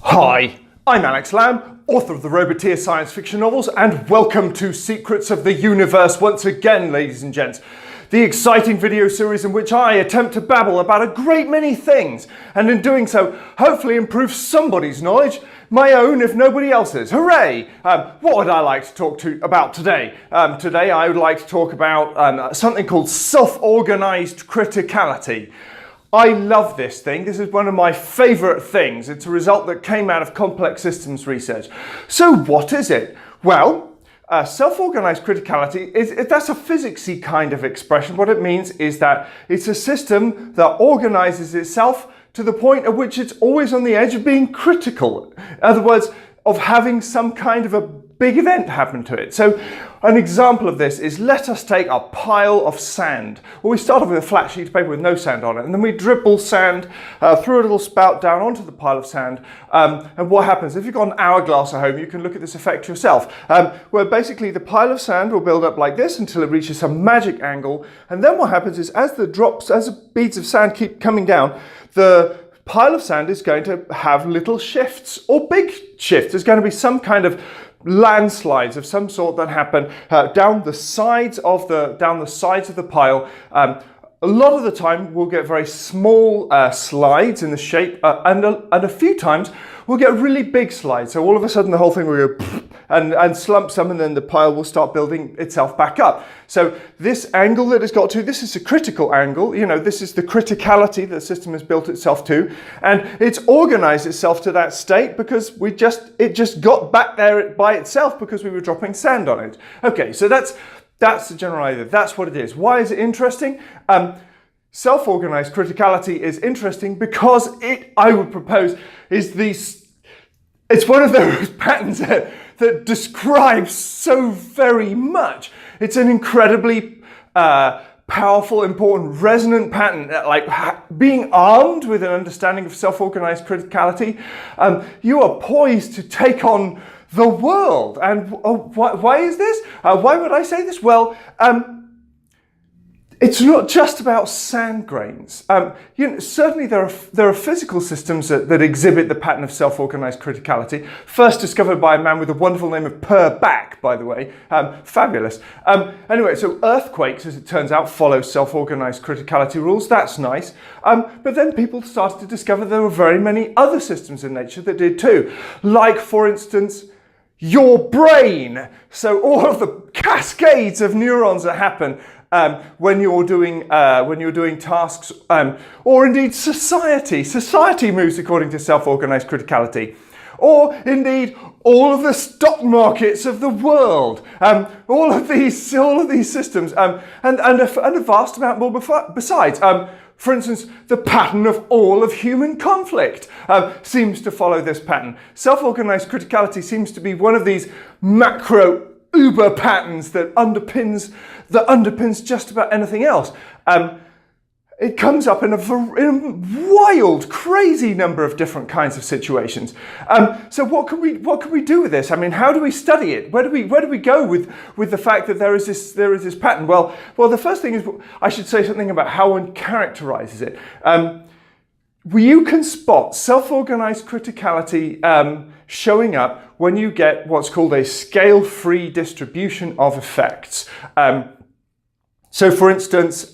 Hi, I'm Alex Lamb, author of the Roboteer science fiction novels, and welcome to Secrets of the Universe once again, ladies and gents. The exciting video series in which I attempt to babble about a great many things, and in doing so, hopefully improve somebody's knowledge, my own if nobody else's. Hooray! What would I like to talk about today? Today I would like to talk about something called self-organized criticality. I love this thing. This is one of my favourite things. It's a result that came out of complex systems research. So what is it? Well, self-organized criticality, that's a physicsy kind of expression. What it means is that it's a system that organizes itself to the point at which it's always on the edge of being critical. In other words, of having some kind of a big event happen to it. So an example of this is, let us take a pile of sand. Well, we start off with a flat sheet of paper with no sand on it, and then we dribble sand through a little spout down onto the pile of sand. And what happens? If you've got an hourglass at home, you can look at this effect yourself. Where basically the pile of sand will build up like this until it reaches some magic angle. And then what happens is, as the beads of sand keep coming down, the pile of sand is going to have little shifts or big shifts. There's going to be some kind of landslides of some sort that happen down the sides of the pile. A lot of the time we'll get very small slides in the shape, and a few times we'll get really big slides. So all of a sudden the whole thing will go and slump some, and then the pile will start building itself back up. So this angle that it's got to, this is a critical angle. You know, this is the criticality that the system has built itself to, and it's organized itself to that state because it just got back there by itself because we were dropping sand on it. Okay, so that's the general idea. That's what it is. Why is it interesting? Self-organized criticality is interesting because I would propose, it's one of those patterns that describes so very much. It's an incredibly powerful, important, resonant pattern. Like being armed with an understanding of self-organized criticality, you are poised to take on the world. And why is this? Why would I say this? Well, it's not just about sand grains. Certainly there are physical systems that exhibit the pattern of self-organized criticality, first discovered by a man with a wonderful name of Per Back, by the way. Fabulous. Anyway, so earthquakes, as it turns out, follow self-organized criticality rules. That's nice. But then people started to discover there were very many other systems in nature that did too. Like, for instance, your brain. So all of the cascades of neurons that happen when you're doing tasks, or indeed society moves according to self-organized criticality, or indeed all of the stock markets of the world, all of these systems, and a vast amount more besides. For instance, the pattern of all of human conflict seems to follow this pattern. Self-organized criticality seems to be one of these macro uber patterns that underpins just about anything else. It comes up in a wild, crazy number of different kinds of situations. So what can we do with this? I mean, how do we study it? Where do we go with the fact that there is this pattern? Well, the first thing is I should say something about how one characterizes it. You can spot self-organized criticality showing up when you get what's called a scale-free distribution of effects. So for instance,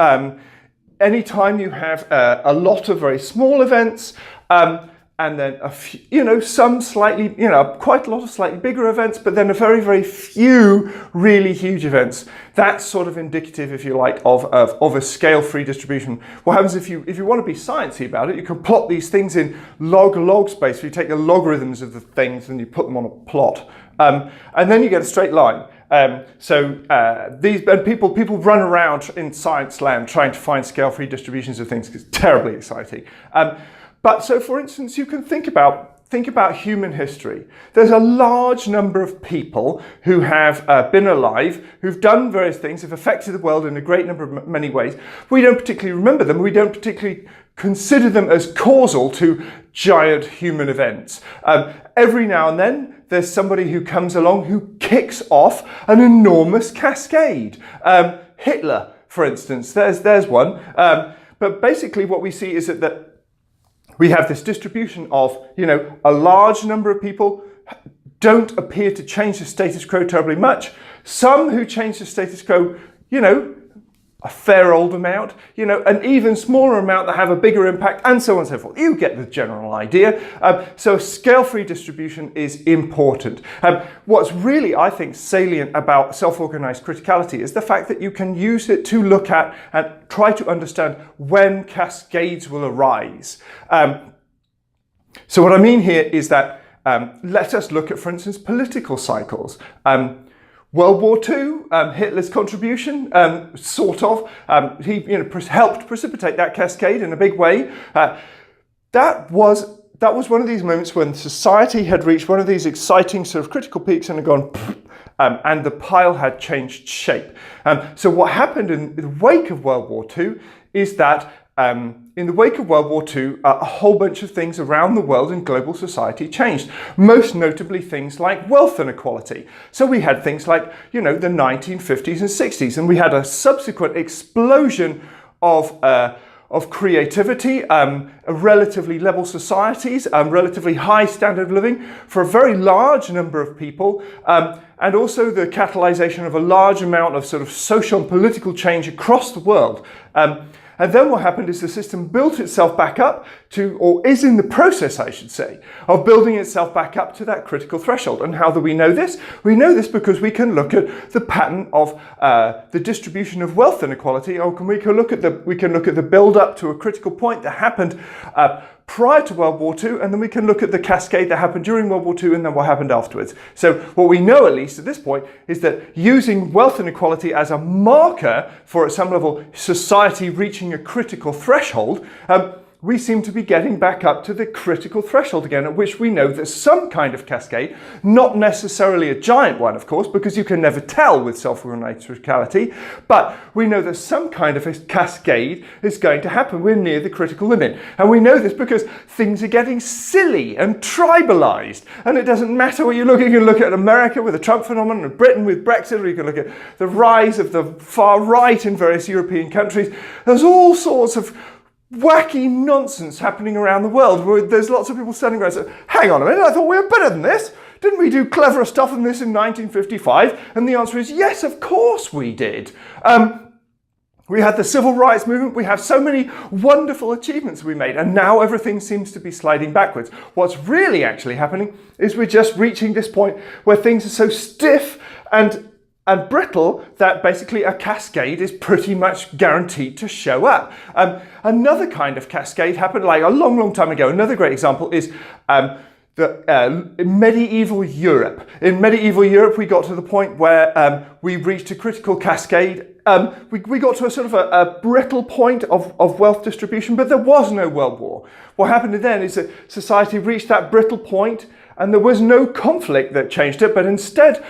anytime you have a lot of very small events, and then a few, some slightly, quite a lot of slightly bigger events, but then a very, very few really huge events. That's sort of indicative, if you like, of a scale-free distribution. What happens if you want to be sciencey about it, you can plot these things in log space. So you take the logarithms of the things and you put them on a plot, and then you get a straight line. People run around in science land trying to find scale-free distributions of things. It's terribly exciting. But so, for instance, you can think about human history. There's a large number of people who have been alive, who've done various things, have affected the world in a great number of many ways. We don't particularly remember them. We don't particularly consider them as causal to giant human events. Every now and then, there's somebody who comes along who kicks off an enormous cascade. Hitler, for instance, there's one. But basically what we see is that we have this distribution of, a large number of people don't appear to change the status quo terribly much. Some who change the status quo, a fair old amount, an even smaller amount that have a bigger impact, and so on and so forth. You get the general idea. So scale-free distribution is important. What's really, I think, salient about self-organized criticality is the fact that you can use it to look at and try to understand when cascades will arise. So what I mean here is that let us look at, for instance, political cycles. World War II, Hitler's contribution, he helped precipitate that cascade in a big way. That was one of these moments when society had reached one of these exciting sort of critical peaks and had gone, and the pile had changed shape. So what happened in the wake of World War II is that in the wake of World War II, a whole bunch of things around the world in global society changed, most notably things like wealth inequality. So we had things like, the 1950s and 60s, and we had a subsequent explosion of creativity, relatively level societies, relatively high standard of living for a very large number of people, and also the catalyzation of a large amount of sort of social and political change across the world. And then what happened is the system built itself back up to, or is in the process, I should say, of building itself back up to that critical threshold. And how do we know this? We know this because we can look at the pattern of the distribution of wealth inequality, or we can look at the build up to a critical point that happened prior to World War II, and then we can look at the cascade that happened during World War II and then what happened afterwards. So what we know, at least at this point, is that using wealth inequality as a marker for, at some level, society reaching a critical threshold, we seem to be getting back up to the critical threshold again, at which we know that some kind of cascade, not necessarily a giant one, of course, because you can never tell with self-organized criticality, but we know that some kind of a cascade is going to happen. We're near the critical limit. And we know this because things are getting silly and tribalized. And it doesn't matter what you look at. You can look at America with the Trump phenomenon, and Britain with Brexit, or you can look at the rise of the far right in various European countries. There's all sorts of wacky nonsense happening around the world where there's lots of people standing around saying, hang on a minute, I thought we were better than this. Didn't we do cleverer stuff than this in 1955? And the answer is yes, of course we did. We had the civil rights movement. We have so many wonderful achievements we made, and now everything seems to be sliding backwards. What's really actually happening is we're just reaching this point where things are so stiff and brittle that basically a cascade is pretty much guaranteed to show up. Another kind of cascade happened like a long, long time ago. Another great example is medieval Europe. In medieval Europe, we got to the point where we reached a critical cascade. We got to a sort of a brittle point of wealth distribution, but there was no world war. What happened then is that society reached that brittle point, and there was no conflict that changed it, but instead,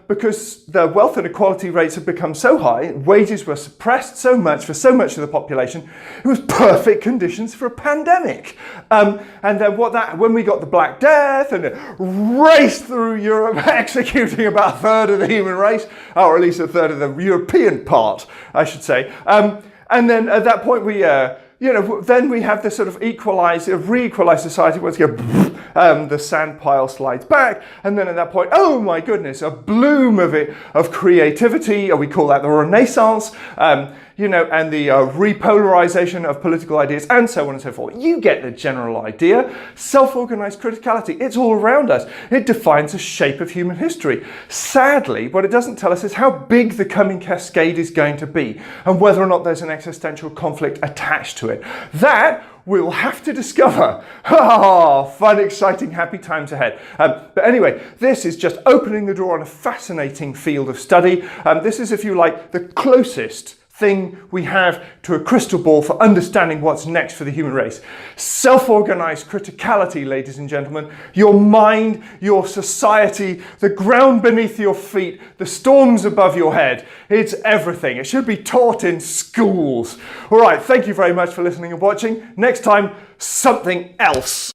because the wealth inequality rates had become so high, wages were suppressed so much for so much of the population, it was perfect conditions for a pandemic. And then when we got the Black Death and it raced through Europe, executing about a third of the human race, or at least a third of the European part, I should say. And then at that point then we have this sort of re-equalized society. Once again, the sand pile slides back, and then at that point, oh my goodness, a bloom of creativity, or we call that the Renaissance, and the repolarization of political ideas, and so on and so forth. You get the general idea. Self-organized criticality, it's all around us. It defines the shape of human history. Sadly, what it doesn't tell us is how big the coming cascade is going to be, and whether or not there's an existential conflict attached to it. That we'll have to discover. Fun, exciting, happy times ahead. But anyway, this is just opening the door on a fascinating field of study. This is, if you like, the closest thing we have to a crystal ball for understanding what's next for the human race. Self-organized criticality, ladies and gentlemen. Your mind, your society, the ground beneath your feet, the storms above your head. It's everything. It should be taught in schools. All right, thank you very much for listening and watching. Next time, something else.